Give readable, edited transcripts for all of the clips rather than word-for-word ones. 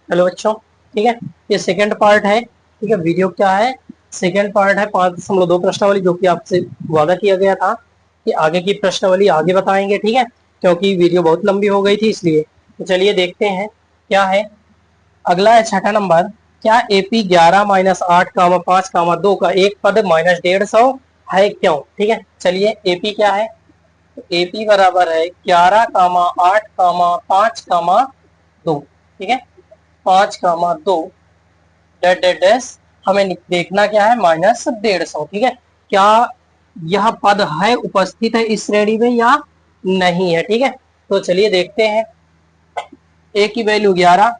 Hello बच्चों, ठीक है। ये सेकंड पार्ट है, ठीक है। वीडियो क्या है, सेकंड पार्ट है 5.2 प्रश्नावली, जो कि आपसे वादा किया गया था कि आगे की प्रश्नावली आगे बताएंगे, ठीक है। क्योंकि वीडियो बहुत लंबी हो गई थी इसलिए। तो चलिए देखते हैं क्या है। अगला है छठा नंबर। क्या एपी 11 माइनस 8, 5, 2 का एक पद -150 है, क्यों? ठीक है, चलिए एपी क्या है। एपी बराबर है 11, 8, 5, 2, ठीक है। 5, 2 डेट डेट डैश। हमें देखना क्या है, -150, ठीक है। क्या यह पद है, उपस्थित है इस श्रेणी में या नहीं है, ठीक है। तो चलिए देखते हैं। ए की वैल्यू 11,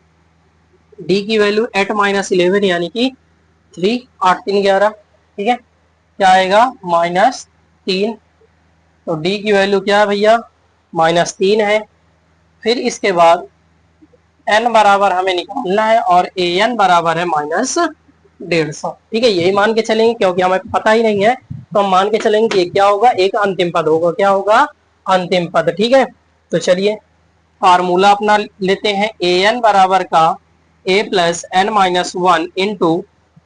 डी की वैल्यू 8 - 11 यानी कि 3, 8 3 11, ठीक है। क्या आएगा, -3। तो डी की वैल्यू क्या है भैया, -3 है। फिर इसके बाद एन बराबर हमें निकालना है और ए एन बराबर है -150, ठीक है। यही मान के चलेंगे क्योंकि हमें पता ही नहीं है, तो हम मान के चलेंगे कि क्या होगा, एक अंतिम पद होगा। क्या होगा, अंतिम पद, ठीक है। तो चलिए फार्मूला अपना लेते हैं। ए एन बराबर का A plus N -1 into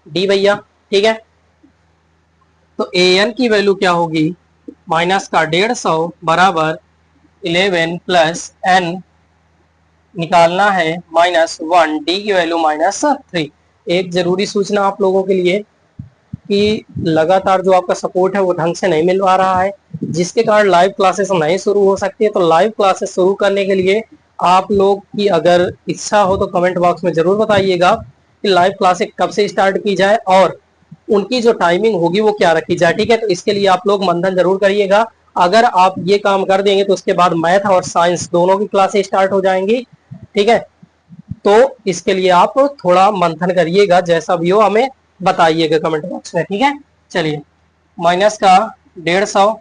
D भैया, ठीक है। तो ए एन की वैल्यू क्या होगी, माइनस का 150 बराबर 11 प्लस एन निकालना है -1, डी की वैल्यू -3। एक जरूरी सूचना आप लोगों के लिए कि लगातार जो आपका सपोर्ट है वो ढंग से नहीं मिल पा रहा है, जिसके कारण लाइव क्लासेस नहीं शुरू हो सकती है। तो लाइव क्लासेस शुरू करने के लिए आप लोग की अगर इच्छा हो तो कमेंट बॉक्स में जरूर बताइएगा कि लाइव क्लासेस कब से स्टार्ट की जाए और उनकी जो टाइमिंग होगी वो क्या रखी जाए, ठीक है। तो इसके लिए आप लोग मंथन जरूर करिएगा। अगर आप ये काम कर देंगे तो उसके बाद मैथ और साइंस दोनों की क्लासेस स्टार्ट हो जाएंगी, ठीक है। तो इसके लिए आप थोड़ा मंथन करिएगा, जैसा भी हो हमें बताइएगा कमेंट बॉक्स में, ठीक है। चलिए माइनस का 150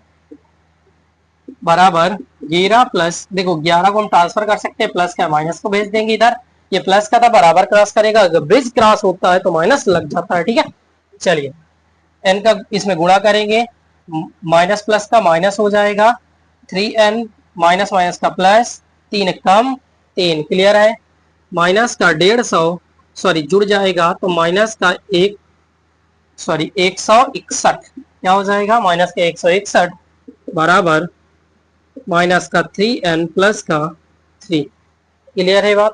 बराबर 11 प्लस, देखो 11 को हम ट्रांसफर कर सकते हैं, प्लस का माइनस को भेज देंगे इधर। ये प्लस का था, बराबर क्रॉस करेगा, अगर ब्रिज क्रॉस होता है तो माइनस लग जाता है, ठीक है। चलिए एन का इसमें गुणा करेंगे, माइनस प्लस का माइनस हो जाएगा, 3n माइनस माइनस का प्लस, 3 कम 3, क्लियर है। माइनस का 150 सॉरी जुड़ जाएगा तो माइनस का 161, क्या हो जाएगा, माइनस का 161 बराबर माइनस का 3n प्लस का 3, क्लियर है बात।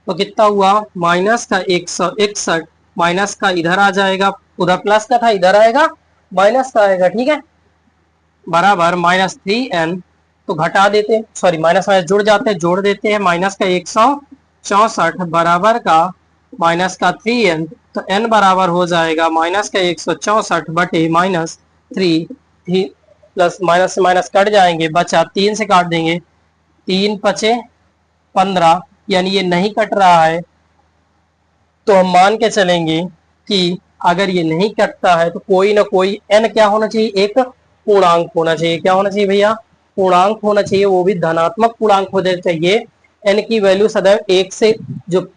तो कितना हुआ, माइनस का 161 माइनस का इधर आ जाएगा, उधर प्लस का था इधर आएगा माइनस का आएगा, ठीक है, बराबर -3n। तो घटा देते हैं, सॉरी माइनस माइनस जुड़ जाते हैं, जोड़ देते हैं, माइनस का 164 बराबर का माइनस का 3n। तो n बराबर हो जाएगा माइनस का 164 बटे -3, प्लस माइनस से माइनस कट जाएंगे, बचा 3 से काट देंगे, 3 पचे 15, यानी ये नहीं कट रहा है। तो हम मान के चलेंगे कि अगर ये नहीं कटता है तो कोई ना कोई n क्या होना चाहिए, एक पूर्णांक होना चाहिए। क्या होना चाहिए भैया, पूर्णांक होना चाहिए, वो भी धनात्मक पूर्णांक होना चाहिए। n की वैल्यू सदैव एक से, जो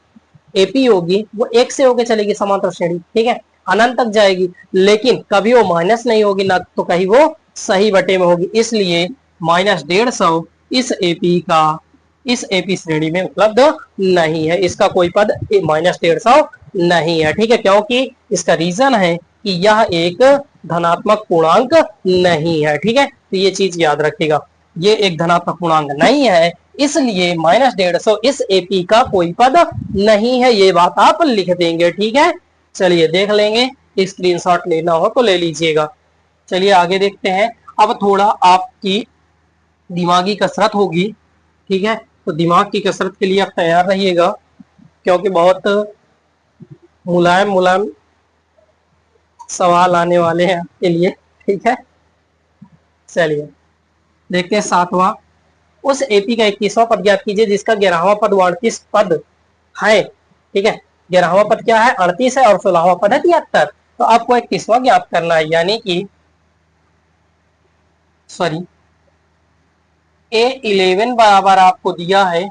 एपी होगी वो एक से होके चलेगी समांतर श्रेणी, ठीक है, अनंत तक जाएगी, लेकिन कभी वो माइनस नहीं होगी ना, तो कहीं वो सही बटे में होगी। इसलिए -150 इस एपी श्रेणी में उपलब्ध नहीं है, इसका कोई पद -150 नहीं है, ठीक है। क्योंकि इसका रीजन है कि यह एक धनात्मक पूर्णांक नहीं है, ठीक है। तो ये चीज याद रखिएगा, ये एक धनात्मक पूर्णांक नहीं है, इसलिए -150 इस एपी का कोई पद नहीं है, ये बात आप लिख देंगे, ठीक है। चलिए देख लेंगे, स्क्रीनशॉट लेना हो तो ले लीजिएगा। चलिए आगे देखते हैं। अब थोड़ा आपकी दिमागी कसरत होगी, ठीक है। तो दिमाग की कसरत के लिए आप तैयार रहिएगा, क्योंकि बहुत मुलायम मुलायम सवाल आने वाले हैं आपके लिए, ठीक है। चलिए देखते हैं सातवां। उस एपी का 21वां पद ज्ञात कीजिए जिसका 11वां पद 38 पद है, ठीक है। 11वां पद क्या है, 38 है, और 16वां पद है 73। तो आपको 21वां ज्ञात करना है, यानी कि सॉरी A11 बराबर आपको दिया है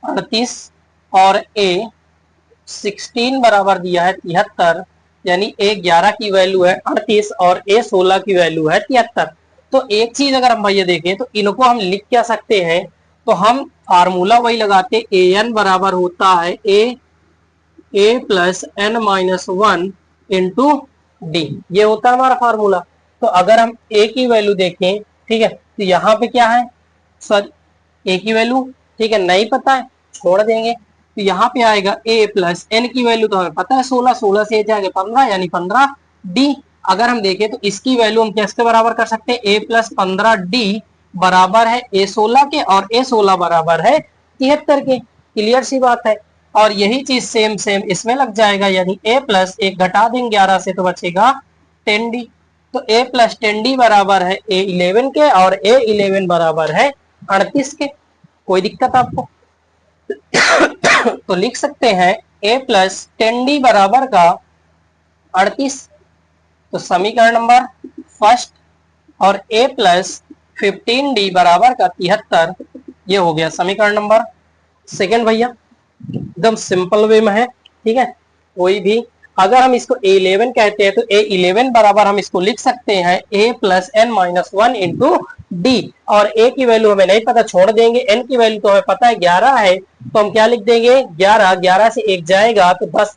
38 और A16 बराबर दिया है 73, यानी A11 की वैल्यू है 38 और A16 की वैल्यू है 73। तो एक चीज अगर हम भैया देखें तो इनको हम लिख क्या सकते हैं, तो हम फार्मूला वही लगाते, ए एन बराबर होता है A plus N minus one into D, ये होता है हमारा फार्मूला। तो अगर हम ए की वैल्यू देखें, ठीक है, तो यहाँ पे क्या है सर, ए की वैल्यू, ठीक है, नहीं पता है, छोड़ देंगे। तो यहाँ पे आएगा ए प्लस एन की वैल्यू तो हमें पता है 16, 16 से जाएगा 15 यानी 15 डी। अगर हम देखें तो इसकी वैल्यू हम कैसे बराबर कर सकते हैं, ए प्लस 15 डी बराबर है ए 16 के, और ए 16 बराबर है 73 के। क्लियर सी बात है। और यही चीज सेम सेम इसमें लग जाएगा, यानी ए प्लस एक घटा देंगे 11 से तो बचेगा 10 डी। तो ए प्लस 10 डी बराबर है ए 11 के, और ए 11 बराबर है 38 के। कोई दिक्कत आपको? तो लिख सकते हैं ए प्लस 10 डी बराबर का 38। तो समीकरण नंबर फर्स्ट, और ए प्लस 15 डी बराबर का 73, ये हो गया समीकरण नंबर सेकंड भैया। एकदम सिंपल वे में है, ठीक है। कोई भी अगर हम इसको A11 कहते हैं तो A11 बराबर हम इसको लिख सकते हैं A plus N minus one into D. और A की वैल्यू हमें नहीं पता, छोड़ देंगे। N की वैल्यू तो हमें पता है 11 है, तो हम क्या लिख देंगे 11, 11 से एक जाएगा तो 10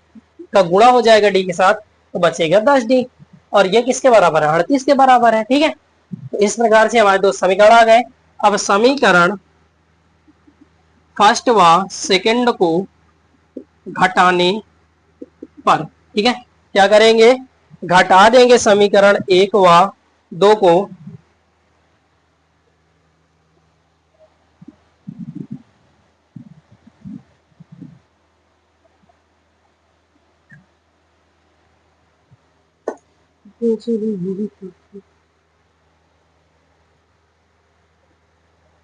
का गुणा हो जाएगा डी के साथ, तो बचेगा 10 डी। और ये किसके बराबर है, 38 के बराबर है, ठीक है। तो इस प्रकार से हमारे दो समीकरण आ गए। अब समीकरण फर्स्ट व सेकंड को घटाने पर, ठीक है, क्या करेंगे, घटा देंगे समीकरण 1 व 2 को।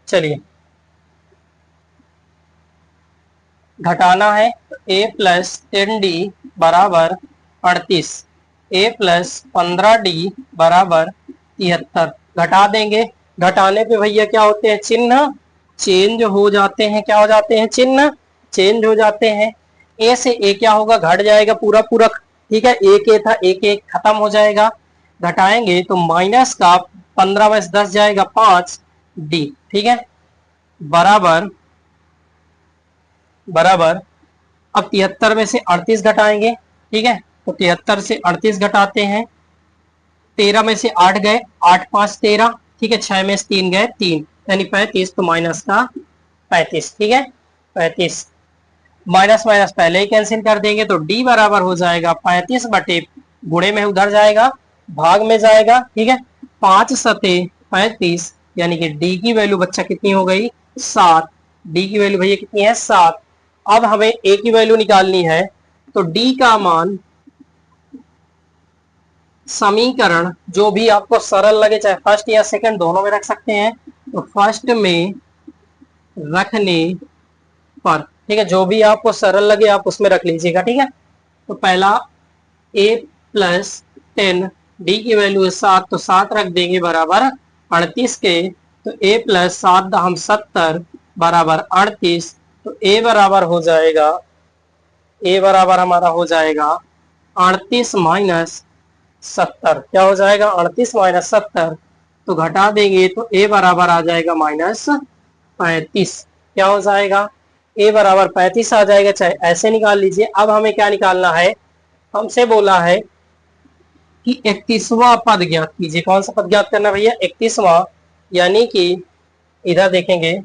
चलिए घटाना है, तो ए प्लस 10 डी बराबर 38, ए प्लस 15 डी बराबर 73। घटा देंगे, घटाने पे भैया क्या होते हैं, चिन्ह चेंज हो जाते हैं। क्या हो जाते हैं, चिन्ह चेंज हो जाते हैं। ए से ए क्या होगा, घट जाएगा पूरा पूरा, ठीक है। एक ए था, एक एक खत्म हो जाएगा। घटाएंगे तो माइनस का 15 में से 10 जाएगा 5 डी, ठीक है, बराबर बराबर। अब 73 में से 38 घटाएंगे, ठीक है, तो 73 से 38 घटाते हैं। 13 में से 8 गए, 8 5 13, ठीक है, 6 में से 3 गए 3, यानी 35, तो माइनस का 35, ठीक है, 35। माइनस माइनस पहले ही कैंसिल कर देंगे, तो डी बराबर हो जाएगा 35 बटे, गुणे में उधर जाएगा, भाग में जाएगा, ठीक है, 5 सते 35, यानी कि डी की वैल्यू बच्चा कितनी हो गई, 7। डी की वैल्यू भैया कितनी है, 7। अब हमें ए की वैल्यू निकालनी है, तो डी का मान समीकरण जो भी आपको सरल लगे, चाहे फर्स्ट या सेकंड दोनों में रख सकते हैं। तो फर्स्ट में रखने पर, ठीक है, जो भी आपको सरल लगे आप उसमें रख लीजिएगा, ठीक है। तो पहला ए प्लस 10, डी की वैल्यू है 7, तो 7 रख देंगे बराबर 38 के। तो ए प्लस 7 हम 70 बराबर 38, तो ए बराबर हो जाएगा, ए बराबर हमारा हो जाएगा 38 माइनस 70। क्या हो जाएगा, 38 माइनस 70, तो घटा देंगे तो ए बराबर आ जाएगा माइनस 35। क्या हो जाएगा, ए बराबर 35 आ जाएगा, चाहे ऐसे निकाल लीजिए। अब हमें क्या निकालना है, हमसे बोला है कि 31वां पद ज्ञात कीजिए। कौन सा पद ज्ञात करना भैया, 31वां, यानी कि इधर देखेंगे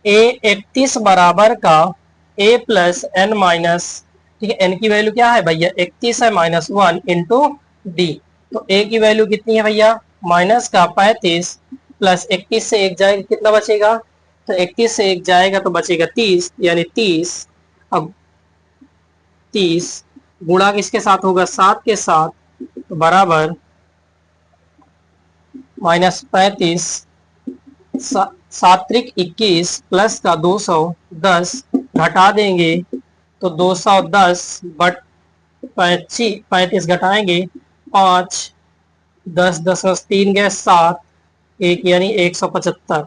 ए 31 बराबर का ए प्लस एन माइनस, ठीक है, एन की वैल्यू क्या है भैया 31 है, माइनस 1 इंटू डी। तो ए की वैल्यू कितनी है भैया, माइनस का 35, प्लस 31 से एक जाएगा कितना बचेगा, तो 31 से एक जाएगा तो बचेगा 30, यानी 30। अब 30 गुणा किसके साथ होगा, 7 के साथ, तो बराबर माइनस 35, 7 त्रिक 21 प्लस का 210, घटा देंगे तो 210 बट 35 घटाएंगे 5, 10 10 3 गए 7, 1 यानी 175,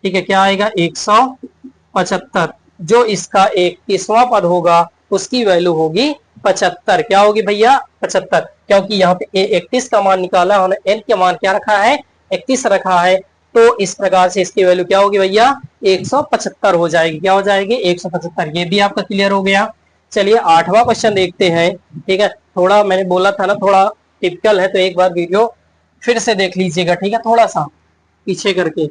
ठीक है। क्या आएगा 175। जो इसका 31वां पद होगा उसकी वैल्यू होगी 75। क्या होगी भैया 75, क्योंकि यहाँ पे ए 31 का मान निकाला है, एन का मान क्या रखा है 31 रखा है, तो इस प्रकार से इसकी वैल्यू क्या होगी भैया 175 हो जाएगी। क्या हो जाएगी 175। ये भी आपका क्लियर हो गया। चलिए 8वां क्वेश्चन देखते हैं। ठीक है, थोड़ा मैंने बोला था ना थोड़ा टिपिकल है, तो एक बार वीडियो फिर से देख लीजिएगा। ठीक है, थोड़ा सा पीछे करके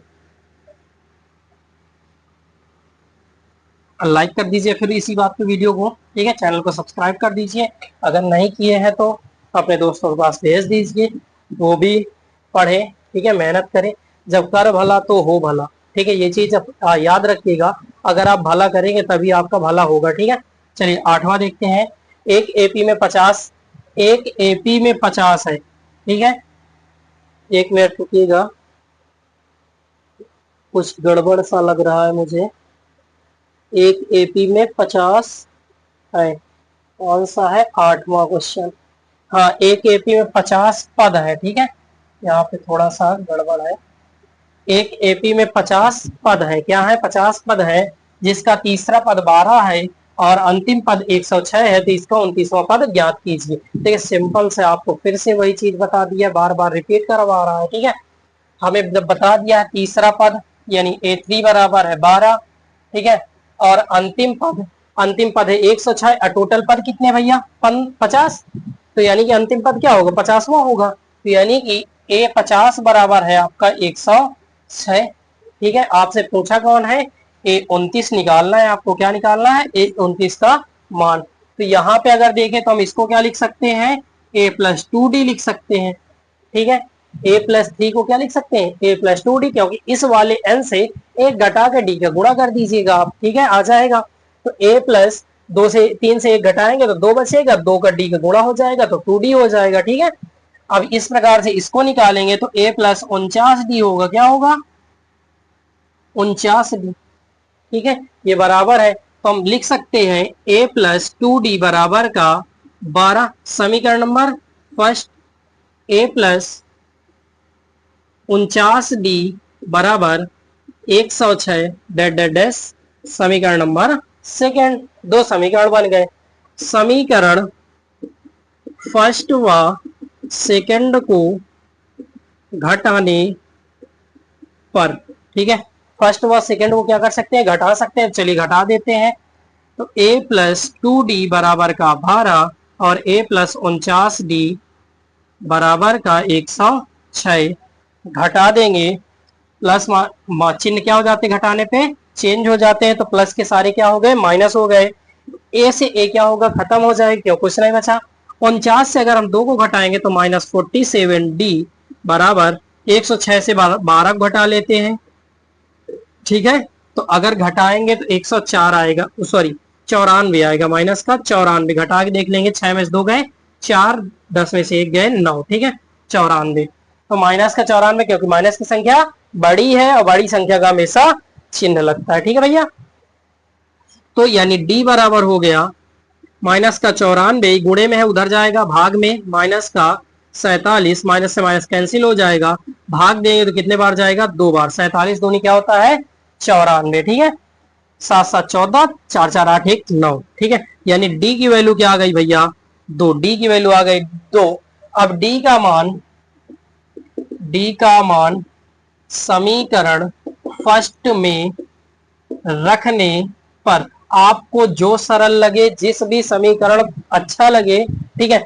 लाइक कर दीजिए फिर इसी बात पे वीडियो को। ठीक है, चैनल को सब्सक्राइब कर दीजिए, अगर नहीं किए हैं तो अपने दोस्तों के पास भेज दीजिए, वो भी पढ़े। ठीक है, मेहनत करें, जब कर भला तो हो भला। ठीक है, ये चीज याद रखिएगा, अगर आप भला करेंगे तभी आपका भला होगा। ठीक है, चलिए 8वां देखते हैं। एक एपी में 50, एक एपी में 50 है। ठीक है, एक मिनट रुकिएगा, कुछ गड़बड़ सा लग रहा है मुझे। एक एपी में 50 है, कौन सा है 8वां क्वेश्चन। हाँ, एक एपी में 50 पद है। ठीक है, यहाँ पे थोड़ा सा गड़बड़ है। एक एपी में 50 पद है, क्या है 50 पद है, जिसका तीसरा पद 12 है और अंतिम पद 106 है, तो इसका 29वां पद ज्ञात कीजिए। ठीक है, सिंपल से आपको फिर से वही चीज बता दिया, बार बार रिपीट करवा रहा है। ठीक है, हमें जब बता दिया है तीसरा पद यानी A3 बराबर है 12। ठीक है, और अंतिम पद है 106 और टोटल पद कितने भैया 50। तो यानी कि अंतिम पद क्या होगा 50वां होगा, तो यानी कि A50 बराबर है आपका 106। ठीक है, आपसे पूछा कौन है A29 निकालना है आपको। क्या निकालना है A29 का मान। तो यहाँ पे अगर देखें तो हम इसको क्या लिख सकते हैं A+2D लिख सकते हैं। ठीक है, A+3 को क्या लिख सकते हैं A+2D, क्योंकि इस वाले n से एक घटा के d का गुणा कर दीजिएगा आप। ठीक है, आ जाएगा। तो A+2 से 3 से एक घटाएंगे तो 2 बचेगा, 2 का d का गुणा हो जाएगा तो 2D हो जाएगा। ठीक है, अब इस प्रकार से इसको निकालेंगे तो A+49D होगा। क्या होगा 49D। ठीक है, ये बराबर है, तो हम लिख सकते हैं A+2D बराबर का 12। समीकरण नंबर फर्स्ट A+49D बराबर 106 डैश डैश डैश। समीकरण नंबर सेकंड, दो समीकरण बन गए। समीकरण फर्स्ट व सेकंड को घटाने पर, ठीक है, फर्स्ट व सेकंड को क्या कर सकते हैं घटा सकते हैं। चलिए घटा देते हैं। तो A+2D बराबर का 12 और A+49D बराबर का 106 घटा देंगे। प्लस चिन्ह क्या हो जाते हैं घटाने पे चेंज हो जाते हैं, तो प्लस के सारे क्या हो गए माइनस हो गए। ए से ए क्या होगा खत्म हो जाएगा, क्यों कुछ नहीं बचा। 49 से अगर हम 2 को घटाएंगे तो -47D बराबर 106 से 12 घटा लेते हैं। ठीक है, तो अगर घटाएंगे तो 104 आएगा, सॉरी 94 आएगा, माइनस का 94 घटा के देख लेंगे। 6 में से 2 गए 4, 10 में से 1 गए 9। ठीक है, 94। तो माइनस का 94, क्योंकि माइनस की संख्या बड़ी है और बड़ी संख्या का हमेशा चिन्ह लगता है। ठीक है भैया, तो यानी डी बराबर हो गया माइनस का 94 गुणे में है उधर जाएगा भाग में, माइनस का 47, माइनस से माइनस कैंसिल हो जाएगा, भाग देंगे तो कितने बार जाएगा 2 बार। 47 दूनी क्या होता है 94। ठीक है, 7 7 14, 4 4 8 1 9। ठीक है, यानी डी की वैल्यू क्या आ गई भैया 2। डी की वैल्यू आ गई 2। अब डी का मान समीकरण फर्स्ट में रखने पर आपको जो सरल लगे, जिस भी समीकरण अच्छा लगे। ठीक है,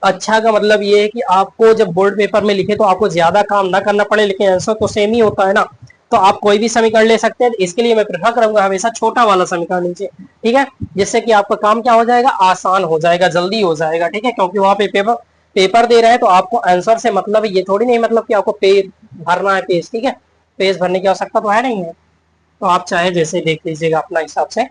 अच्छा का मतलब ये है कि आपको जब बोर्ड पेपर में लिखे तो आपको ज्यादा काम ना करना पड़े, लेकिन आंसर तो सेम ही होता है ना, तो आप कोई भी समीकरण ले सकते हैं। इसके लिए मैं प्रेफर करूंगा हमेशा छोटा वाला समीकरण लीजिए। ठीक है, जिससे कि आपका काम क्या हो जाएगा आसान हो जाएगा, जल्दी हो जाएगा। ठीक है, क्योंकि वहां पे पेपर दे रहे हैं तो आपको आंसर से मतलब है, ये थोड़ी नहीं मतलब कि आपको पेज भरना है पेज। ठीक है, पेज भरने की आवश्यकता तो है नहीं है, तो आप चाहे जैसे देख लीजिएगा अपना हिसाब से।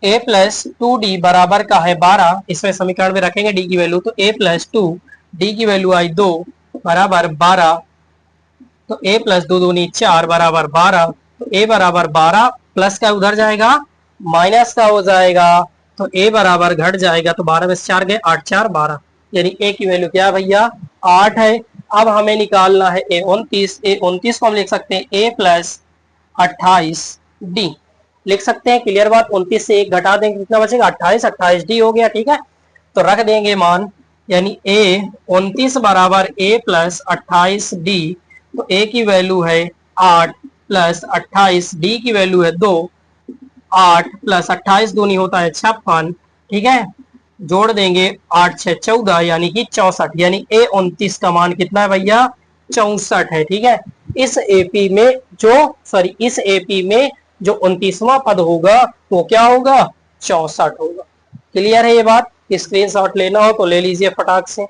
A+2D बराबर का है 12, इसमें समीकरण में रखेंगे D की वैल्यू, तो A+2 D की वैल्यू आई 2 बराबर 12, तो A+2 दूनी 4 बराबर 12, तो A बराबर 12, प्लस का उधर जाएगा माइनस का हो जाएगा, तो A बराबर घट जाएगा, तो 12 में से 4 गए 8 4 12, यानी A की वैल्यू क्या भैया 8 है। अब हमें निकालना है A29 को हम लिख सकते हैं A+28D लिख सकते हैं। क्लियर बात, 29 से 1 घटा देंगे कितना बचेगा 28, 28D हो गया। ठीक है, तो रख देंगे मान, यानी A29 बराबर A+28D, तो A की वैल्यू है 8 प्लस 28, डी की वैल्यू है 2, 8 प्लस 28 दूनी होता है 56, ठीक है। जोड़ देंगे 8 6 14 यानी कि 64, यानी ए 29 का मान कितना है भैया? 64 है, ठीक है। इस एपी में जो 29वां पद होगा वो क्या होगा? 64 होगा। क्लियर है ये बात? स्क्रीनशॉट लेना हो तो ले लीजिए फटाक से,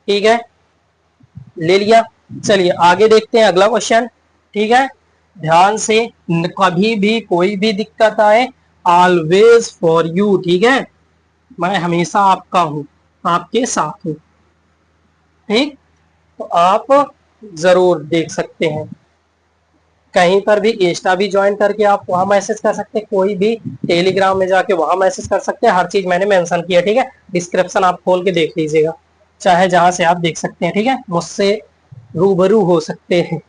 ठीक है, ले लिया। चलिए आगे देखते हैं अगला क्वेश्चन, ठीक है। ध्यान से, कभी भी कोई भी दिक्कत आए, ऑलवेज फॉर यू, ठीक है, मैं हमेशा आपका हूं, आपके साथ हूं, ठीक। तो आप जरूर देख सकते हैं, कहीं पर भी इंस्टा भी ज्वाइन करके आप वहां मैसेज कर सकते हैं, कोई भी टेलीग्राम में जाके वहां मैसेज कर सकते हैं, हर चीज मैंने मेंशन किया, ठीक है। डिस्क्रिप्शन आप खोल के देख लीजिएगा, चाहे जहां से आप देख सकते हैं, ठीक है, मुझसे रूबरू हो सकते हैं।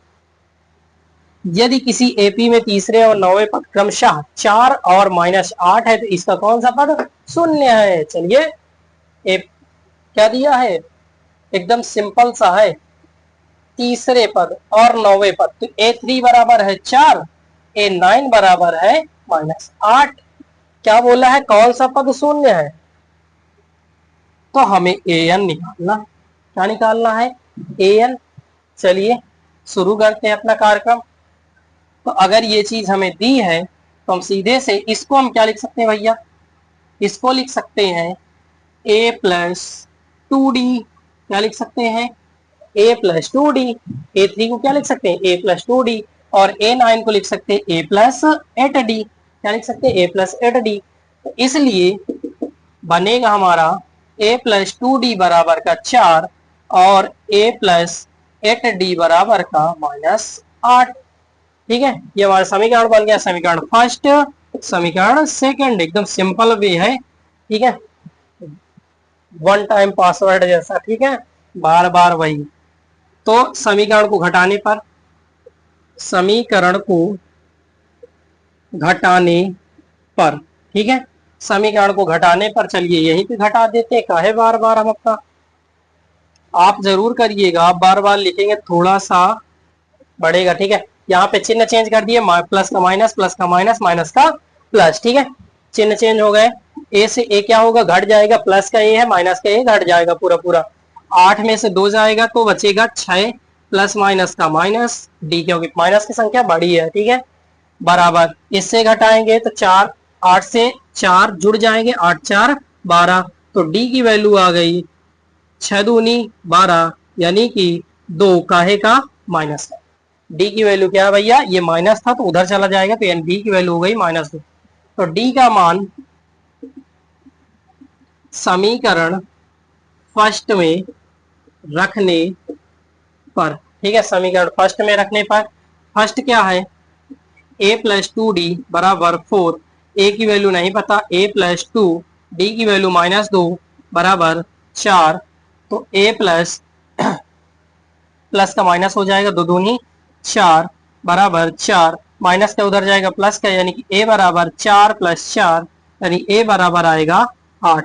यदि किसी एपी में तीसरे और नौवें पद क्रमशः 4 और -8 है तो इसका कौन सा पद शून्य है? चलिए, क्या दिया है, एकदम सिंपल सा है, तीसरे पद और नौवें पद, तो A3 बराबर है 4, A9 बराबर है -8। क्या बोला है, कौन सा पद शून्य है? तो हमें AN निकालना, क्या निकालना है? AN। चलिए शुरू करते हैं अपना कार्यक्रम। तो अगर ये चीज हमें दी है तो हम सीधे से इसको हम क्या लिख सकते हैं भैया? इसको लिख सकते हैं A+2D। क्या लिख सकते हैं? A+2D। A3 को क्या लिख सकते हैं? A+2D। और A9 को लिख सकते हैं A+8D। क्या लिख सकते हैं? A+8D। तो इसलिए बनेगा हमारा A+2D बराबर का 4 और A+8D बराबर का -8, ठीक है। ये हमारा समीकरण बन गया, समीकरण फर्स्ट। समीकरण सेकंड एकदम सिंपल वे है, ठीक है, वन टाइम पासवर्ड जैसा, ठीक है, बार बार वही। तो समीकरण को घटाने पर, ठीक है, समीकरण को घटाने पर चलिए यहीं पे घटा देते हैं, काहे बार बार हम अपना, आप जरूर करिएगा, आप बार बार लिखेंगे थोड़ा सा बढ़ेगा, ठीक है। यहाँ पे चिन्ह चेंज कर दिए, प्लस का माइनस, प्लस का माइनस, माइनस का प्लस, ठीक है, चिन्ह चेंज हो गए। ए से ए क्या होगा? घट जाएगा, प्लस का ए है, माइनस का ए घट जाएगा पूरा पूरा। 8 में से 2 जाएगा तो बचेगा 6, प्लस माइनस का माइनस, डी क्योंकि माइनस की संख्या बड़ी है, ठीक है, बराबर, इससे घटाएंगे तो 4, 8 से 4 जुड़ जाएंगे, 8 4 12, तो डी की वैल्यू आ गई 6 दूनी 12, यानी कि 2 काहे का? माइनस का। डी की वैल्यू क्या है भैया? ये माइनस था तो उधर चला जाएगा, तो डी की वैल्यू हो गई -2। तो डी का मान समीकरण फर्स्ट में रखने पर, ठीक है, समीकरण फर्स्ट में रखने पर, फर्स्ट क्या है? A+2D बराबर 4, ए की वैल्यू नहीं पता, A+2, डी की वैल्यू -2 बराबर 4, तो A प्लस का माइनस हो जाएगा, 2 दूनी 4 बराबर 4, माइनस का उधर जाएगा प्लस का, यानी कि A बराबर 4 + 4, यानी A बराबर आएगा 8।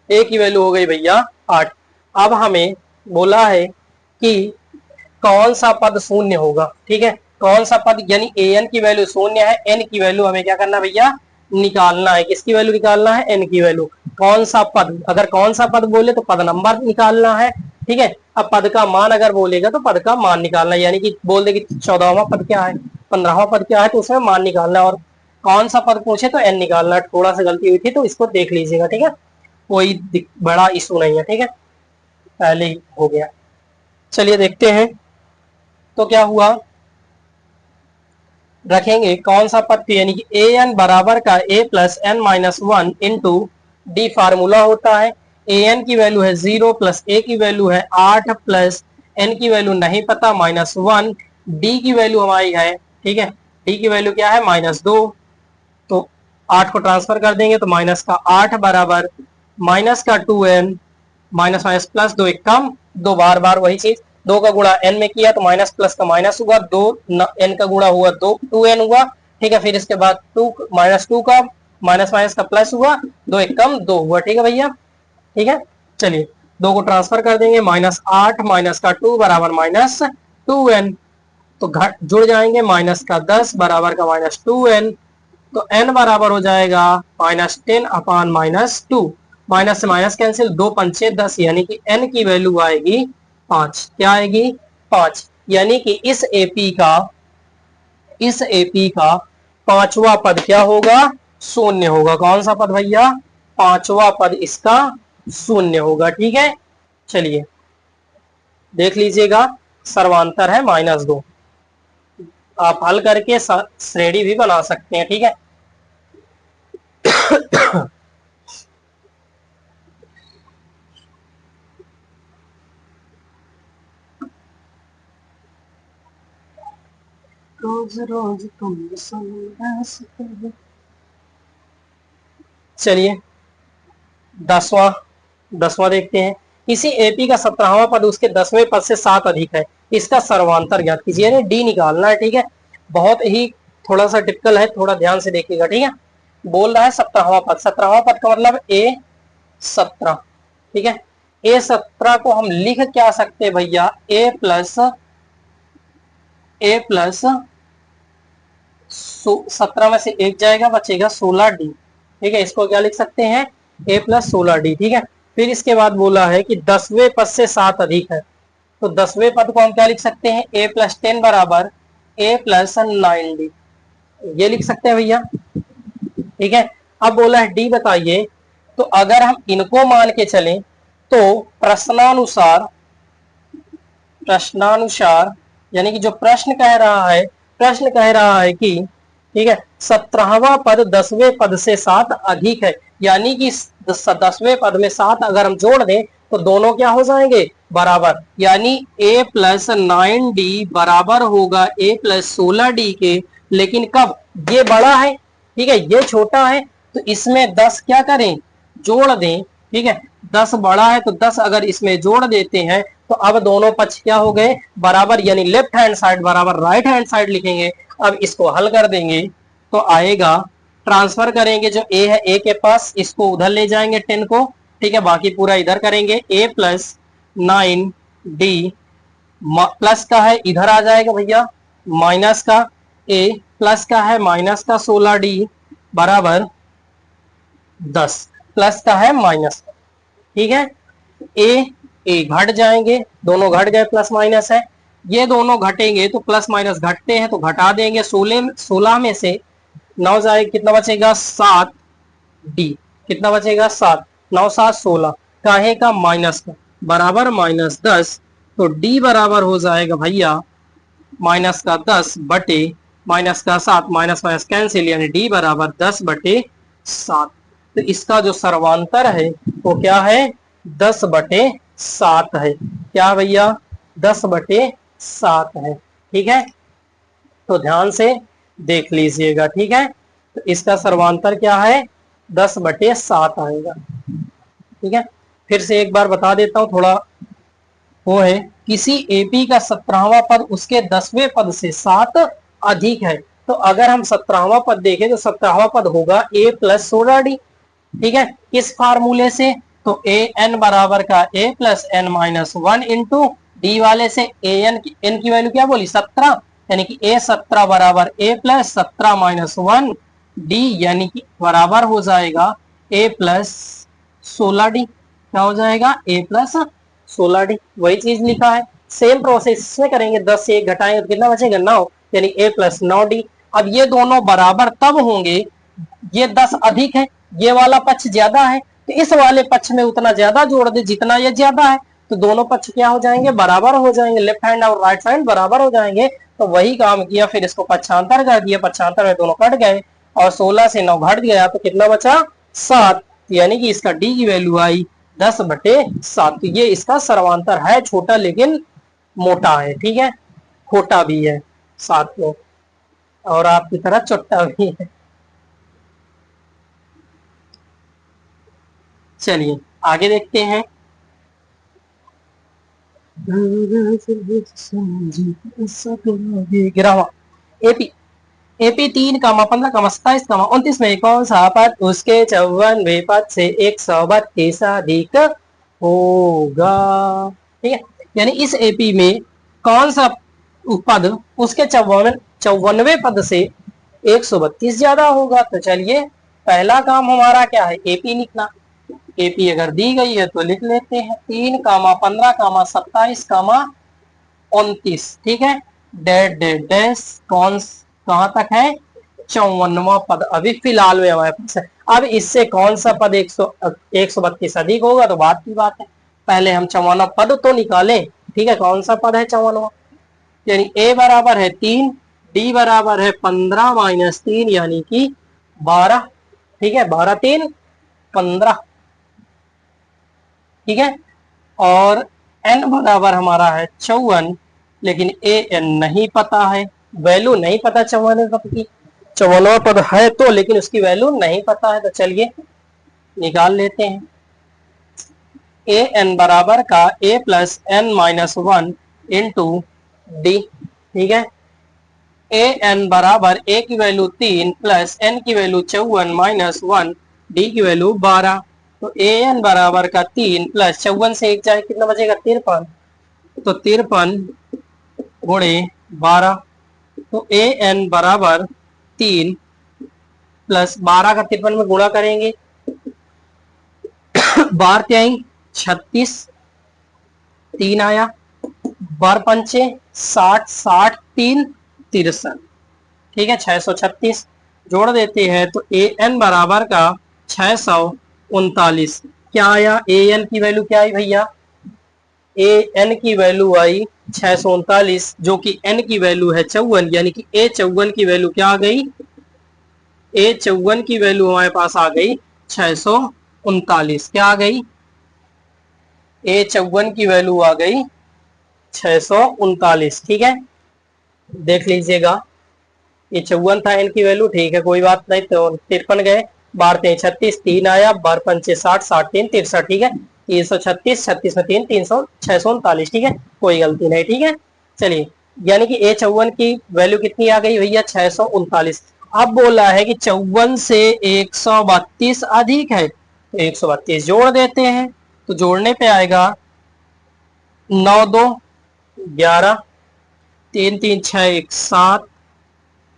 A की वैल्यू हो गई भैया 8। अब हमें बोला है कि कौन सा पद शून्य होगा, ठीक है, कौन सा पद, यानी an की वैल्यू शून्य है, n की वैल्यू हमें क्या करना भैया? निकालना है। किसकी वैल्यू निकालना है? n की वैल्यू। कौन सा पद, अगर कौन सा पद बोले तो पद नंबर निकालना है, ठीक है। अब पद का मान अगर बोलेगा तो पद का मान निकालना है, यानी कि बोल दे कि 14वां पद क्या है, 15वां पद क्या है, तो उसमें मान निकालना है। और कौन सा पद पूछे तो n निकालना है। थोड़ा सा गलती हुई थी तो इसको देख लीजिएगा, ठीक है, कोई बड़ा इशू नहीं है, ठीक है, पहले ही हो गया। चलिए देखते हैं तो क्या हुआ, रखेंगे कौन सा पद, यानी कि ए एन बराबर का A+n-1 इंटू डी फार्मूला होता है। ए एन की वैल्यू है 0 प्लस ए की वैल्यू है 8 प्लस एन की वैल्यू नहीं पता -1, डी की वैल्यू हमारी है, ठीक है, डी की वैल्यू क्या है? -2, तो 8 को ट्रांसफर कर देंगे तो माइनस का 8 बराबर माइनस का 2n, माइनस माइनस प्लस, 2 एक कम, 2 बार बार वही चीज, 2 का गुणा n में किया तो माइनस प्लस का माइनस हुआ, 2 n का गुणा हुआ 2n हुआ, ठीक है, फिर इसके बाद 2 -2 का माइनस माइनस का प्लस हुआ, 2 एक कम 2 हुआ, ठीक है भैया, ठीक है। चलिए 2 को ट्रांसफर कर देंगे, -8 माइनस का 2 बराबर -2n, तो घट जुड़ जाएंगे, माइनस का 10 बराबर का -2n, तो n बराबर हो जाएगा -10/-2। माइनस से माइनस कैंसिल, 2 पंचे 10, यानी कि n की वैल्यू आएगी 5। क्या आएगी? 5। यानी कि इस एपी का पांचवा पद क्या होगा? शून्य होगा। कौन सा पद भैया? पांचवा पद इसका शून्य होगा। ठीक है, चलिए देख लीजिएगा, सर्वांतर है -2। आप हल करके श्रेणी भी बना सकते हैं। ठीक है, रोज रोज तुम चलिए दसवां दसवां देखते हैं। किसी एपी का 17वां पद उसके 10वें पद से 7 अधिक है, इसका सर्वांतर ज्ञात कीजिए। डी निकालना है। ठीक है, बहुत ही थोड़ा सा टिपिकल है, थोड़ा ध्यान से देखिएगा। ठीक है, बोल रहा है 17वां पद। 17वां पद का मतलब A17। ठीक है, A17 को हम लिख क्या सकते हैं भैया? A प्लस 17 में से एक जाएगा, बचेगा 16D। ठीक है, इसको क्या लिख सकते हैं? A plus 16D। ठीक है, फिर इसके बाद बोला है कि 10वें पद से 7 अधिक है, तो 10वें पद को हम क्या लिख सकते हैं? A प्लस 10 बराबर A प्लस 9D, ये लिख सकते हैं भैया। ठीक है, अब बोला है D बताइए। तो अगर हम इनको मान के चलें तो प्रश्नानुसार यानी कि जो प्रश्न कह रहा है कि ठीक है 17वां पद 10वें पद से 7 अधिक है, यानी कि 10वें पद में 7 अगर हम जोड़ दें तो दोनों क्या हो जाएंगे? बराबर, यानी A प्लस 9D बराबर होगा A प्लस 16D के। लेकिन कब? ये बड़ा है, ठीक है, ये छोटा है, तो इसमें 10 क्या करें? जोड़ दें। ठीक है, 10 बड़ा है तो 10 अगर इसमें जोड़ देते हैं तो अब दोनों पक्ष क्या हो गए? बराबर, यानी लेफ्ट हैंड साइड बराबर राइट हैंड साइड लिखेंगे। अब इसको हल कर देंगे तो आएगा, ट्रांसफर करेंगे जो A है A के पास, इसको उधर ले जाएंगे 10 को। ठीक है, बाकी पूरा इधर करेंगे। A प्लस 9D प्लस का है इधर आ जाएगा भैया, माइनस का A प्लस का है माइनस का 16D बराबर 10, प्लस का है माइनस का। ठीक है, ए घट जाएंगे, दोनों घट गए, प्लस माइनस है। ये दोनों घटेंगे तो प्लस माइनस घटते हैं तो घटा देंगे। 16 में से 9 जाए, कितना बचेगा? 7D। कितना बचेगा? 7। 9 7 16, काहे का? माइनस का, बराबर -10। तो D बराबर हो जाएगा भैया माइनस का 10 बटे माइनस का 7, माइनस माइनस कैंसिल, यानी D बराबर 10/7। तो इसका जो सर्वांतर है वो क्या है? 10/7 है। क्या भैया? 10/7 है। ठीक है, तो ध्यान से देख लीजिएगा। ठीक है, तो इसका सर्वांतर क्या है? 10/7 आएगा। ठीक है, फिर से एक बार बता देता हूं, थोड़ा वो है, किसी एपी का 17वां पद उसके 10वें पद से 7 अधिक है, तो अगर हम 17वां पद देखें तो 17वां पद होगा A प्लस 16D। ठीक है, किस फार्मूले से? तो ए एन बराबर का A plus N minus 1 into D वाले से एन की वैल्यू क्या बोली? 17, यानी कि A17 बराबर A प्लस 17 माइनस 1 डी, यानी कि बराबर हो जाएगा A प्लस 16D। क्या हो जाएगा? A plus 16D। वही चीज लिखा है, सेम प्रोसेस में करेंगे। 10 से 1 घटाएंगे तो कितना बचेगा? 9, यानी A प्लस 9D। अब ये दोनों बराबर तब होंगे, ये 10 अधिक है, ये वाला पक्ष ज्यादा है, तो इस वाले पक्ष में उतना ज्यादा जोड़ दे जितना ये ज्यादा है, तो दोनों पक्ष क्या हो जाएंगे? बराबर हो जाएंगे, लेफ्ट हैंड और राइट साइड बराबर हो जाएंगे। तो वही काम किया, फिर इसको पक्षांतर कर दिया, पक्षांतर में दोनों कट गए और 16 से 9 घट गया तो कितना बचा? 7, यानी कि इसका डी की वैल्यू आई 10/7। तो ये इसका सर्वांतर है, छोटा लेकिन मोटा है। ठीक है, खोटा भी है साथ में, और आपकी तरह चोट्टा भी है। चलिए आगे देखते हैं। एपी एपी 3, 15, 27, 29 में कौन सा पद उसके 54वें पद से 132 अधिक होगा? ठीक है, यानी इस एपी में कौन सा पद उसके 54वें पद से 132 ज्यादा होगा। तो चलिए पहला काम हमारा क्या है, एपी लिखना। एपी अगर दी गई है तो लिख लेते हैं 3, 15, 27, 29। ठीक है, डेड डेड डैश कौन कहां तक है, 54वां पद अभी फिलहाल में हमारे पास है। अब इससे कौन सा पद 132 अधिक होगा, तो बात की बात है, पहले हम 54वां पद तो निकालें। ठीक है, कौन सा पद है 54वां, यानी ए बराबर है 3, डी बराबर है 15 माइनस 3 यानी कि 12। ठीक है, 12 3 15। ठीक है, और n बराबर हमारा है 54, लेकिन ए एन नहीं पता है, वैल्यू नहीं पता 54वें पद की। 54वां पद है तो, लेकिन उसकी वैल्यू नहीं पता है, तो चलिए निकाल लेते हैं। ए एन बराबर का A plus N minus 1 into D. ठीक है, ए एन बराबर ए की वैल्यू 3 प्लस एन की वैल्यू 54 माइनस 1, डी की वैल्यू 12। तो ए एन बराबर का 3 प्लस 54 से 1 जाए कितना बचेगा, 53। तो 53 गुणे 12, तो ए एन बराबर 3 प्लस 12 का 53 में गुणा करेंगे, 12 त्याई 36, 3 आया, 12 पंचे 60, 60 3 63। ठीक है, 636 जोड़ देते हैं तो ए एन बराबर का 639। क्या आया, ए एन की वैल्यू क्या आई भैया, ए एन की वैल्यू आई 639, जो कि एन की वैल्यू है 54, यानी कि ए 54 की वैल्यू क्या आ गई, ए 54 की वैल्यू हमारे पास आ गई 639। क्या आ गई, ए 54 की वैल्यू आ गई 639। ठीक है, देख लीजिएगा, ये 54 था एन की वैल्यू। ठीक है, कोई बात नहीं, तो 53 गए, 12 3 36, 3 आया, 12 पंचे 60, 60 3 63। ठीक है, 336, 36 में 3 300 639। ठीक है, कोई गलती नहीं। ठीक है, चलिए, यानी कि ए 54 की वैल्यू कितनी आ गई भैया, 639। अब बोला है कि 54 से 132 अधिक है, तो 132 जोड़ देते हैं, तो जोड़ने पे आएगा 9 2 11, 3 3 6 1 7।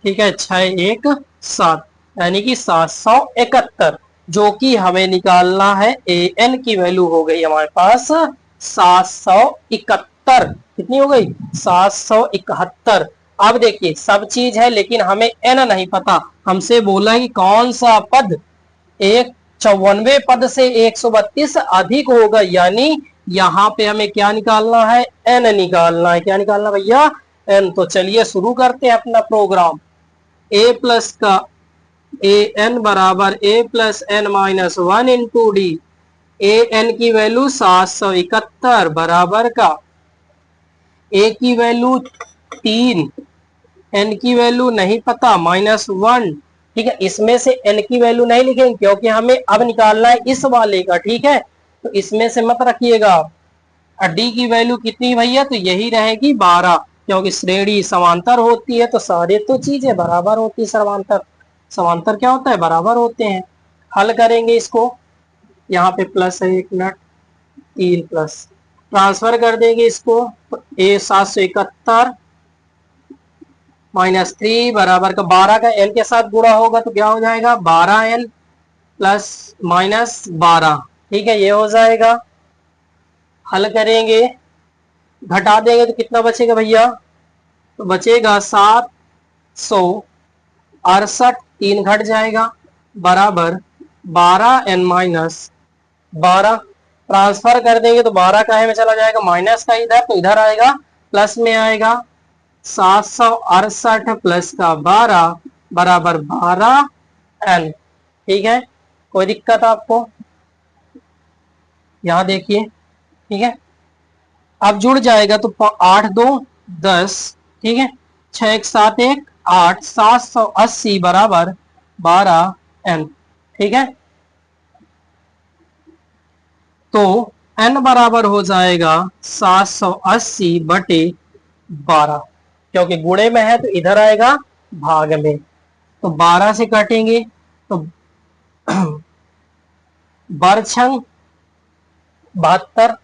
ठीक है, 6 1 7, यानी कि 771, जो कि हमें निकालना है। ए एन की वैल्यू हो गई हमारे पास 771। कितनी हो गई, 771। अब देखिए सब चीज है, लेकिन हमें एन नहीं पता। हमसे बोला है कि कौन सा पद एक 54वें पद से 132 अधिक होगा, यानी यहाँ पे हमें क्या निकालना है, एन निकालना है। क्या निकालना भैया, एन। तो चलिए शुरू करते हैं अपना प्रोग्राम। ए प्लस का ए एन बराबर A plus N minus 1 into D. A N की वैल्यू 771 बराबर का ए की वैल्यू 3, एन की वैल्यू नहीं पता -1। ठीक है, इसमें से एन की वैल्यू नहीं लिखेंगे क्योंकि हमें अब निकालना है इस वाले का। ठीक है, तो इसमें से मत रखिएगा। डी की वैल्यू कितनी भैया, तो यही रहेगी 12, क्योंकि श्रेणी समांतर होती है तो सारे तो चीजें बराबर होती है। समांतर, समांतर क्या होता है, बराबर होते हैं। हल करेंगे इसको, यहाँ पे प्लस है, 1 मिनट, 3 प्लस ट्रांसफर कर देंगे इसको, तो ए 771 -3 बराबर का 12 का एन के साथ गुणा होगा तो क्या हो जाएगा, 12n प्लस -12। ठीक है, ये हो जाएगा। हल करेंगे, घटा देंगे तो कितना बचेगा भैया, तो बचेगा 768, 3 घट जाएगा, बराबर 12n माइनस 12। ट्रांसफर कर देंगे तो 12 का है में चला जाएगा, माइनस का इधर, तो इधर आएगा, प्लस में आएगा 768 प्लस का 12 बराबर 12n। ठीक है, कोई दिक्कत आपको, यहां देखिए। ठीक है, अब जुड़ जाएगा तो 8 2 10। ठीक है, 6 1 7 1 8, 780 बराबर 12n। ठीक है, तो n बराबर हो जाएगा 780 बटे 12, क्योंकि गुणे में है तो इधर आएगा भाग में, तो 12 से काटेंगे तो बरछंग 72,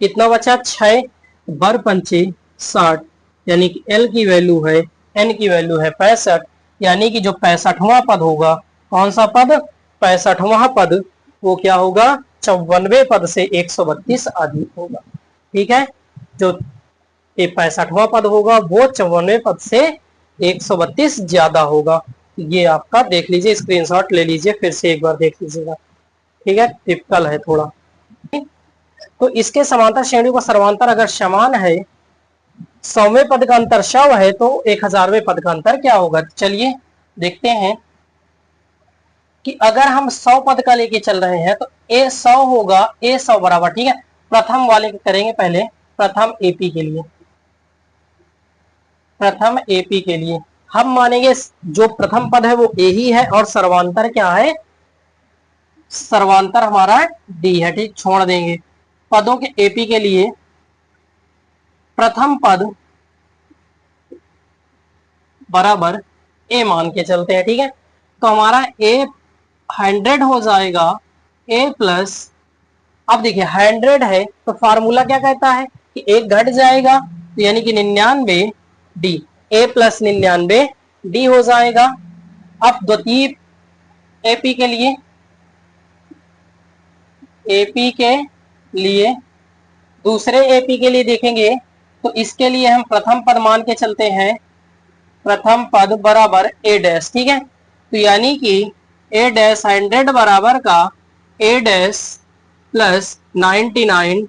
कितना बचा 6, बर पंचे 60, यानी कि एल की वैल्यू है, एन की वैल्यू है 65, यानी कि जो 65वां पद होगा, कौन सा पद, 65वां पद, वो क्या होगा, 54वें पद से 132 अधिक होगा। ठीक है, जो ये 65वां पद होगा वो 54वें पद से 132 ज्यादा होगा। ये आपका देख लीजिए, स्क्रीनशॉट ले लीजिए, फिर से एक बार देख लीजिएगा। ठीक है, टिपिकल है थोड़ा। तो इसके समांतर श्रेणी का सर्वांतर अगर समान है, 100वें पद का अंतर 100 है, तो 1000वें पद का अंतर क्या होगा। चलिए देखते हैं कि अगर हम 100 पद का लेके चल रहे हैं तो ए 100 होगा, ए 100 बराबर, ठीक है, प्रथम वाले करेंगे पहले, प्रथम एपी के लिए, प्रथम एपी के लिए हम मानेंगे जो प्रथम पद है वो ए ही है और सर्वांतर क्या है, सर्वांतर हमारा डी है। ठीक, छोड़ देंगे पदों के एपी के लिए, प्रथम पद बराबर ए मान के चलते हैं। ठीक है, तो हमारा ए 100 हो जाएगा, ए प्लस, अब देखिए 100 है तो फार्मूला क्या कहता है कि एक घट जाएगा, तो यानी कि 99 डी, ए प्लस 99 डी हो जाएगा। अब द्वितीय एपी के लिए, एपी के लिए दूसरे एपी के लिए देखेंगे तो इसके लिए हम प्रथम पद मान के चलते हैं, प्रथम पद बराबर ए डैश। ठीक है, तो यानी कि ए डैश 100 बराबर का ए डैश प्लस 99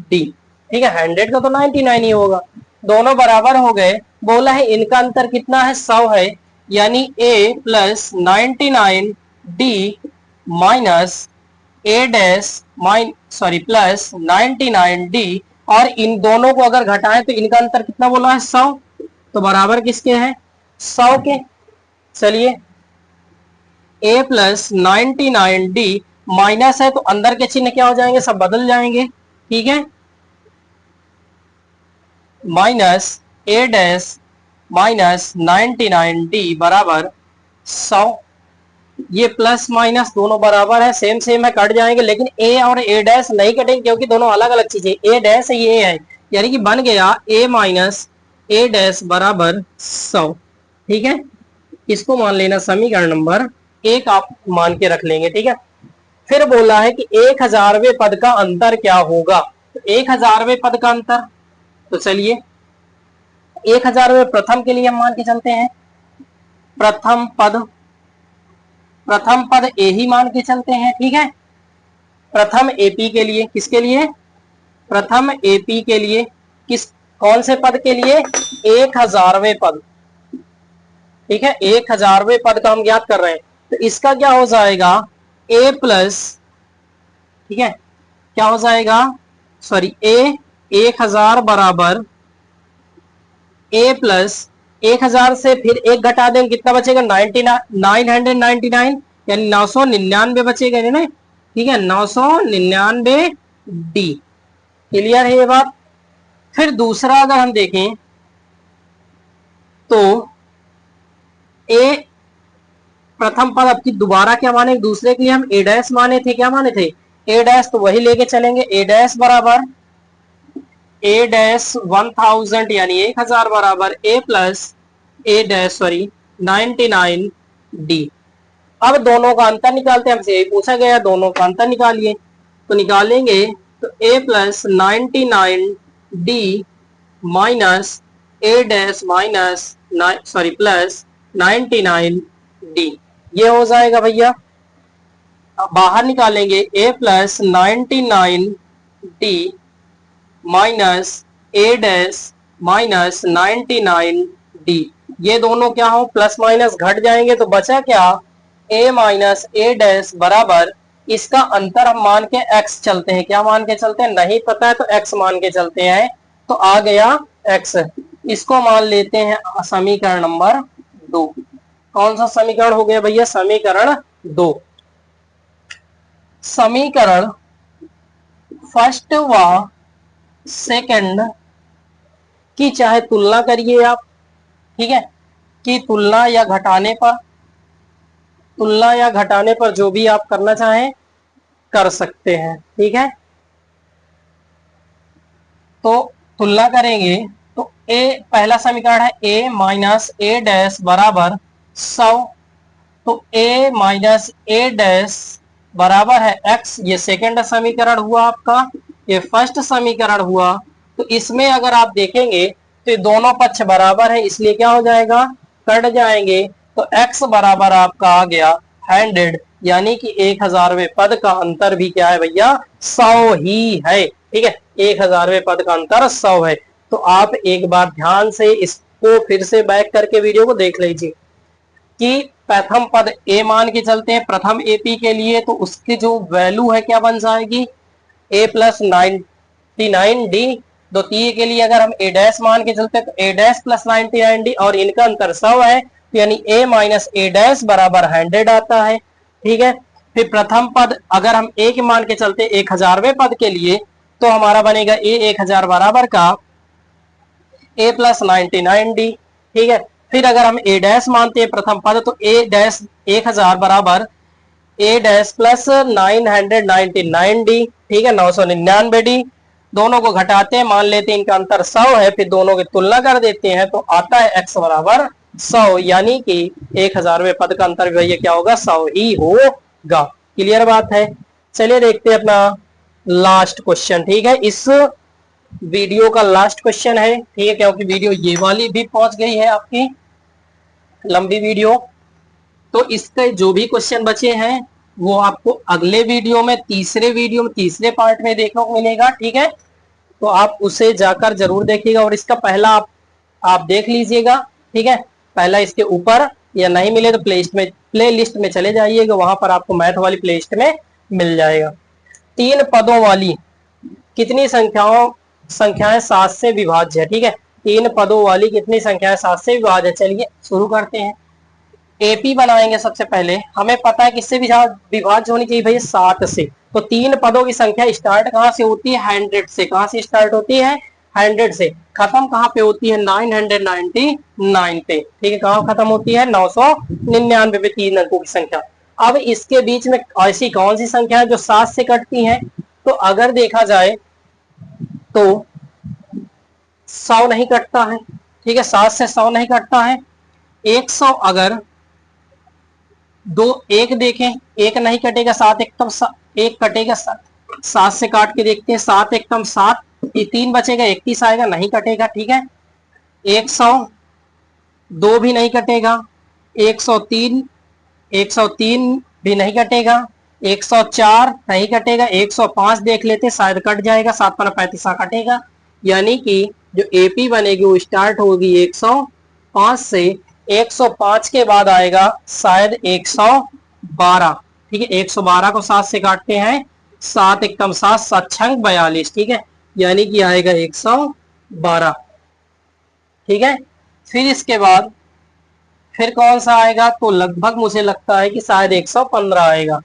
डी। ठीक है, 100 का तो 99 ही होगा, दोनों बराबर हो गए। बोला है इनका अंतर कितना है, 100 है, यानी ए प्लस 99 डी माइनस ए डैश प्लस 99 डी, और इन दोनों को अगर घटाएं तो इनका अंतर कितना बोला है, 100, तो बराबर किसके हैं, 100 के। चलिए ए प्लस 99 डी माइनस है तो अंदर के चिन्ह क्या हो जाएंगे, सब बदल जाएंगे। ठीक है, माइनस ए डैश माइनस 99 डी बराबर 100। ये प्लस माइनस दोनों बराबर है, सेम सेम है, कट जाएंगे, लेकिन ए और ए डैश नहीं कटेंगे क्योंकि दोनों अलग अलग चीजें, ए डैश ये है, यानी कि बन गया ए माइनस ए डैश बराबर 100। ठीक है, इसको मान लेना समीकरण नंबर 1 आप मान के रख लेंगे। ठीक है, फिर बोला है कि 1000वें पद का अंतर क्या होगा, तो 1000वें पद का अंतर, तो चलिए 1000वें प्रथम के लिए हम मान के चलते हैं, प्रथम पद ए ही मान के चलते हैं। ठीक है, प्रथम एपी के लिए, किसके लिए, प्रथम एपी के लिए, किस कौन से पद के लिए, 1000वें पद। ठीक है, 1000वें पद का हम ज्ञात कर रहे हैं, तो इसका क्या हो जाएगा, ए प्लस, ठीक है, क्या हो जाएगा, सॉरी ए 1000 बराबर ए प्लस 1000 से फिर एक घटा देंगे, कितना बचेगा, 999, यानी 999 बचेगा ना। ठीक है, 999 डी, क्लियर है ये बात। फिर दूसरा अगर हम देखें तो ए प्रथम पद अब की दोबारा क्या माने, दूसरे के लिए हम ए डैश माने थे, क्या माने थे, ए डैश, तो वही लेके चलेंगे, ए डैश बराबर ए डैश 1000 यानी 1000 बराबर A plus A dash 99 D. अब दोनों का अंतर निकालते हैं, हमसे यही पूछा गया, दोनों का अंतर निकालिए, तो निकालेंगे तो ए प्लस 99 डी माइनस ए डैश माइनस प्लस 99 डी, ये हो जाएगा भैया। अब बाहर निकालेंगे ए प्लस 99 डी माइनस ए डैश माइनस 99 डी, ये दोनों क्या हो, प्लस माइनस घट जाएंगे, तो बचा क्या, ए माइनस ए डैश बराबर, इसका अंतर हम मान के x चलते हैं, क्या मान के चलते हैं, नहीं पता है तो x मान के चलते हैं, तो आ गया x, इसको मान लेते हैं समीकरण नंबर 2। कौन सा समीकरण हो गया भैया, समीकरण 2। समीकरण फर्स्ट व सेकंड की चाहे तुलना करिए आप, ठीक है, कि तुलना या घटाने पर जो भी आप करना चाहें कर सकते हैं। ठीक है, तो तुलना करेंगे तो ए पहला समीकरण है a माइनस ए डैश बराबर 100। तो a माइनस ए डैश बराबर है x, ये सेकंड समीकरण हुआ आपका, ये फर्स्ट समीकरण हुआ। तो इसमें अगर आप देखेंगे तो ये दोनों पक्ष बराबर है, इसलिए क्या हो जाएगा, कट जाएंगे। तो x बराबर आपका आ गया 100, यानी कि 1000वें पद का अंतर भी क्या है भैया, 100 ही है। ठीक है, 1000वें पद का अंतर 100 है। तो आप एक बार ध्यान से इसको फिर से बैक करके वीडियो को देख लीजिए कि प्रथम पद a मान के चलते हैं प्रथम एपी के लिए, तो उसकी जो वैल्यू है क्या बन जाएगी, a प्लस 99d। द्वितीय के लिए अगर हम a डैश मान के चलते हैं तो a डैश प्लस 99d, और इनका अंतर 100 है, तो यानी a माइनस ए डैश बराबर 100 आता है। ठीक है, फिर प्रथम पद अगर हम a के मान के चलते 1000वें पद के लिए, तो हमारा बनेगा a 1000 बराबर का a प्लस 99d। ठीक है, फिर अगर हम a डैश मानते हैं प्रथम पद, तो a डैश 1000 बराबर a डैश प्लस 999d। ठीक है, 999d। दोनों को घटाते हैं, मान लेते हैं इनका अंतर 100 है, फिर दोनों की तुलना कर देते हैं तो आता है x बराबर 100, यानी कि 1000वें पद का अंतर भी भैया क्या होगा, 100 ही होगा। क्लियर बात है। चलिए देखते हैं अपना लास्ट क्वेश्चन। ठीक है, इस वीडियो का लास्ट क्वेश्चन है। ठीक है, क्योंकि वीडियो ये वाली भी पहुंच गई है आपकी लंबी वीडियो, तो इसके जो भी क्वेश्चन बचे हैं वो आपको अगले वीडियो में, तीसरे पार्ट में देखने को मिलेगा। ठीक है, तो आप उसे जाकर जरूर देखिएगा, और इसका पहला आप देख लीजिएगा। ठीक है, पहला इसके ऊपर, या नहीं मिले तो प्ले लिस्ट में चले जाइएगा, वहां पर आपको मैथ वाली प्ले लिस्ट में मिल जाएगा। 3 पदों वाली कितनी संख्याएं 7 से विभाज्य है। ठीक है, 3 पदों वाली कितनी संख्याएं 7 से विभाज्य है। चलिए शुरू करते हैं। एपी बनाएंगे सबसे पहले, हमें पता है किससे विभाज्य होनी चाहिए भैया, 7 से। तो 3 पदों की संख्या स्टार्ट कहां से होती है, 100 से। कहां से स्टार्ट होती है, 100 से। खत्म कहां पे होती है, 999 पे। ठीक है, कहां खत्म होती है, 999 पे 3 अंकों की संख्या। अब इसके बीच में ऐसी कौन सी संख्या है जो 7 से कटती है, तो अगर देखा जाए तो 100 नहीं कटता है। ठीक है, 7 से 100 नहीं कटता है। 100 अगर एक देखें, एक नहीं कटेगा, 7 एकम एक कटेगा, 7 से काट के देखते हैं, 7 एकम 7, ये 3 बचेगा, 31 आएगा, नहीं कटेगा। ठीक है, 102 भी नहीं कटेगा, 103 भी नहीं कटेगा, 104 नहीं कटेगा, 105 देख लेते, शायद कट जाएगा, 7 पना 35 कटेगा। यानी कि जो एपी बनेगी वो स्टार्ट होगी 105 से। 105 के बाद आएगा शायद 112। ठीक है, 112 को 7 से काटते हैं, 7 एकम 7, 7 छंग 42। ठीक है, यानी कि आएगा 112। ठीक है, फिर इसके बाद फिर कौन सा आएगा, तो लगभग मुझे लगता है कि शायद 115 आएगा।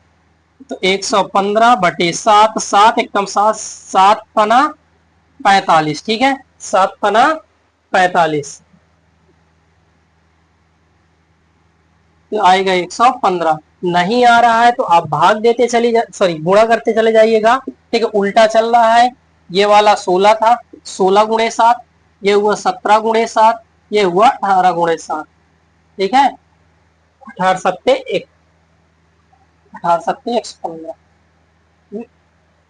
तो 115 बटे 7, 7 एकम 7, 7 पना 45। ठीक है, 7 पना 45 तो आएगा 115। नहीं आ रहा है तो आप भाग देते चले गुणा करते चले जाइएगा। ठीक है, उल्टा चल रहा है। ये वाला 16 था, 16 गुणे 7, ये हुआ 17 गुणे 7, ये हुआ 18 गुणे 7। ठीक है, 18 सत्ते 115।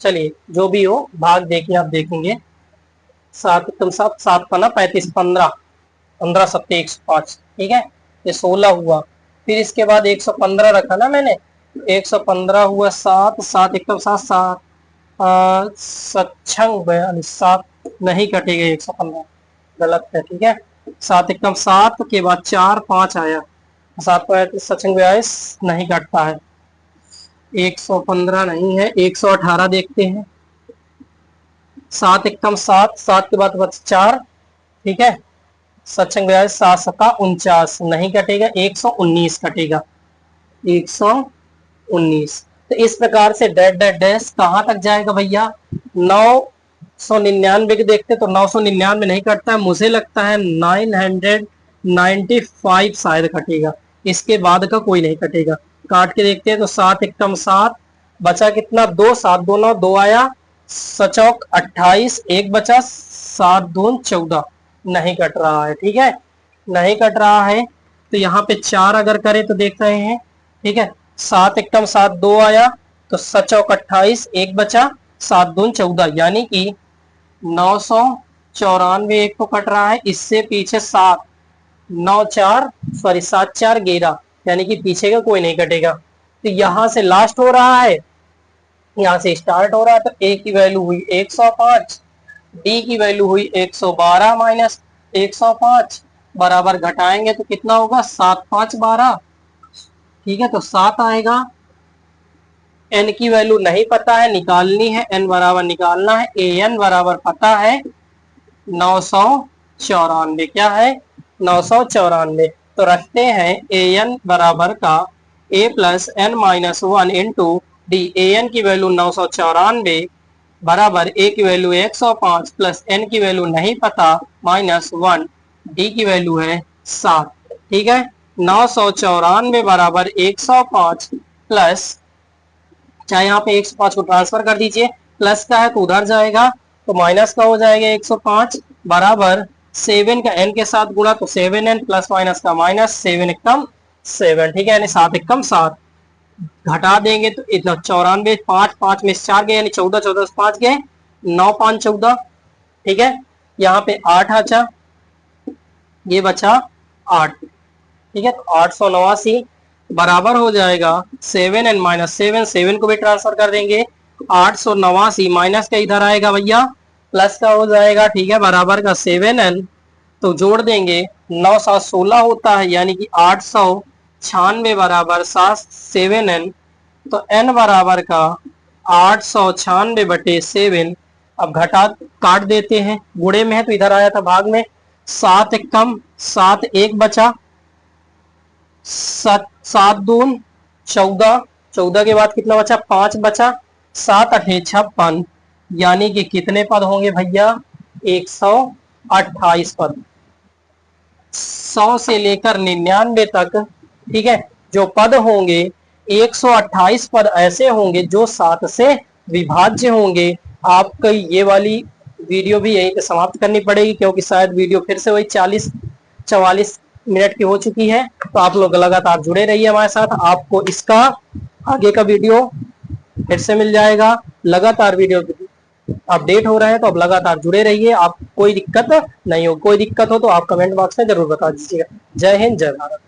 चलिए जो भी हो, भाग देखिए, आप देखेंगे 7 एकम 7, 7 पना 35, 15, 15 सत्ते 105। ठीक है, ये 16 हुआ। फिर इसके बाद 115 रखा ना मैंने, 115 हुआ 7, 7 एकम 7, 7 सत्छंग 42, 7 नहीं कटेगा, 115 गलत है। ठीक है, 7 एकम 7 के बाद 4 5 आया, 7 35 सत्छंग 42 नहीं कटता है। 115 नहीं है, 118 देखते हैं। 7 एकम 7, 7 के बाद 4। ठीक है, सत्संग 7 7 49 नहीं कटेगा, 119 कटेगा, 119। तो इस प्रकार से डैश कहां तक जाएगा भैया, 999 के देखते तो 999 नहीं कटता है, मुझे लगता है 995 शायद कटेगा, इसके बाद का कोई नहीं कटेगा। काट के देखते हैं तो 7 एकम 7 बचा कितना, 2, 7 2 9, 2 आया, 7 चौक 28, 1 बचा, 7 दून 14। नहीं कट रहा है, ठीक है, नहीं कट रहा है। तो यहाँ पे 4 अगर करें तो देख रहे हैं, ठीक है, 7 एकम 7 2 आया, तो 7 चौक 28, एक बचा, 7 दून 14, यानी कि 994 एक तो कट रहा है, इससे पीछे 7 9 4 सॉरी 7 4 11, यानी कि पीछे का कोई नहीं कटेगा। तो यहां से लास्ट हो रहा है, यहां से स्टार्ट हो रहा है, तो ए की वैल्यू हुई 105, डी की वैल्यू हुई 112 माइनस 105, बराबर घटाएंगे तो कितना होगा 7 5 12, ठीक है, तो 7 आएगा। एन की वैल्यू नहीं पता है, निकालनी है, एन बराबर निकालना है, ए एन बराबर पता है 994, क्या है 994। तो रखते हैं ए एन बराबर का A plus N minus 1 into D, A N की वैल्यू 994 बराबर ए की वैल्यू 105 प्लस एन की वैल्यू नहीं पता माइनस 1, डी की वैल्यू है 7, ठीक है। 994 बराबर 105 प्लस, चाहे यहाँ पे 105 को ट्रांसफर कर दीजिए, प्लस का है तो उधर जाएगा, तो माइनस का हो जाएगा 105 बराबर 7 का n के साथ गुणा, तो 7n प्लस माइनस का माइनस, 7 एकम 7, ठीक है, यानी 7 एकम 7, घटा देंगे तो इतना 94, 5 5 में 4 गए, यानी 14 14 से 5 गए, 9 5 14, ठीक है, यहाँ पे 8 आचा, ये बचा 8, ठीक है, तो 889 बराबर हो जाएगा 7n माइनस 7, 7 को भी ट्रांसफर कर देंगे, 889 माइनस का इधर आएगा भैया, प्लस का हो जाएगा, ठीक है, बराबर का 7n, तो जोड़ देंगे 9 7 16 होता है, यानी कि 896 बराबर 7n, तो n बराबर का 896 बटे 7। अब घटा काट देते हैं, गुणे में है तो इधर आया था भाग में, 7 एकम 7, एक बचा, 7 दून 14, 14 के बाद कितना बचा 5 बचा, 7 8 56, यानी कि कितने पद होंगे भैया 128 पद, 100 से लेकर 99 तक, ठीक है, जो पद होंगे 128 पद ऐसे होंगे जो 7 से विभाज्य होंगे। आपको ये वाली वीडियो भी यहीं पे समाप्त करनी पड़ेगी, क्योंकि शायद वीडियो फिर से वही 40-44 मिनट की हो चुकी है। तो आप लोग लगातार जुड़े रहिए हमारे साथ, आपको इसका आगे का वीडियो फिर से मिल जाएगा, लगातार वीडियो अपडेट हो रहे हैं, तो आप लगातार जुड़े रहिए, आप कोई दिक्कत नहीं हो, कोई दिक्कत हो तो आप कमेंट बॉक्स में जरूर बता दीजिएगा। जय हिंद, जय भारत।